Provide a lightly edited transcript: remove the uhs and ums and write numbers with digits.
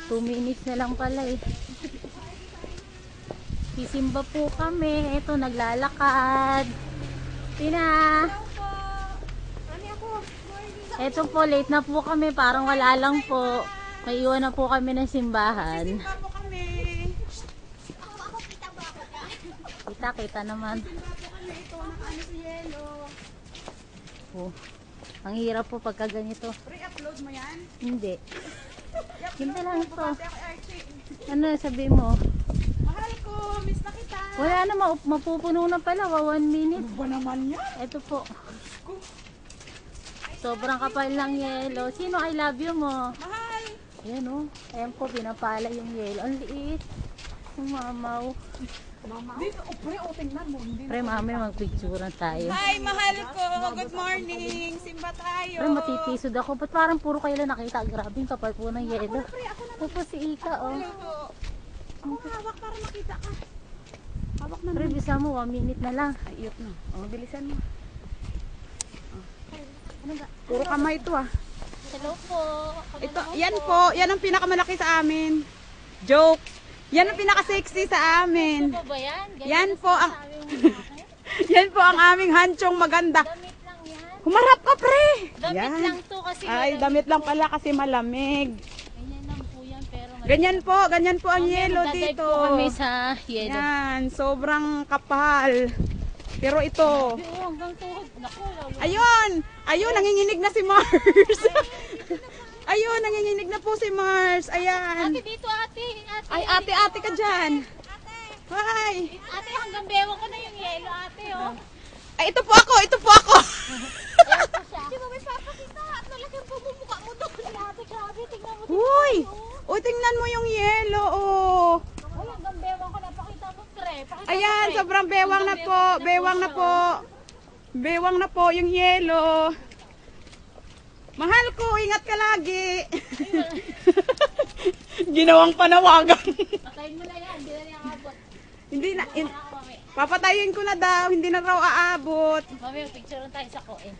2 minutes na lang pala eh. Sisimba po kami. Ito, naglalakad. Tina! Ito po, late na po kami. Parang wala lang po. May iwan na po kami ng simbahan. Sisimba po kami. Kita naman. Sisimba po kami. Ito, nakaano si Yelo. Oh, ang hirap po pagka ganito. Re-upload mo yan? Hindi. Hindi lang ito. Bumati ako Archie. Ano sabi mo? Mahal ko, miss na kita. Wala na, mapupuno na pala. 1 minute. Ano ba naman yan? Ito po. Sobrang kapal ng yelo. Sino I love you mo? Mahal. Ayan o. Ayan po, pinapala yung yelo. Ang liit. Umamaw. Mama. Dito, pre, tingnan mo. Hindi Pre, mami, magpicturean tayo. Hi, mahal ko. Good morning. Simba tayo. Pre, matitisod ako. Ba't parang puro kayo lang nakita? Grabe yung kapal po ng yelo. Ito po si Ika, oh. Ako hawak para makita ka. Hawak na. Pre, bisa mo, 1 minute na lang. Ay, iyot na. O, bilisan mo. Puro kamay ito ah. Hello po. Ito, yan po. Yan ang pinakamalaki sa amin. Joke. Yan ang pinaka-sexy sa amin. Ito po ba yan? Yan po ang yan po ang aming hanchong maganda. Damit lang yan. Humarap ka, pre. Damit Yan. lang to kasi Ay, damit lang pala kasi malamig. ganyan lang po yan pero Ganyan po ang yelo magdadive dito. po kami sa yelo. Yan, sobrang kapal. Pero ito, Pero hanggang tuhod. Naku, lalo. ayun, nanginginig na si Mars. Ayun, nanginginig na po si Mars. Ayan. Ate dito ate. Ay, ate ka dyan. Hi. Ate hanggang bewa ko na yung yelo ate oh. Ay, ito po ako. Ayan po siya. Di ba may papakita at nalaking pumumuka mo doon. Ate grabe tingnan mo. Uy, tingnan mo yung yelo, oh. Ay hanggang bewa ko napakita mo pre. Pakita mo, Ayan, pre. sobrang bewang na po. Bewang na po. Bewang na po yung yelo. Mahal ko, ingat ka lagi. Ginawang panawagan. Patayin mo na yan. Hindi na niya abot. Hindi na, Ako mami. papatayin ko na daw, hindi na raw aabot. Mami, picture tayo sa koin.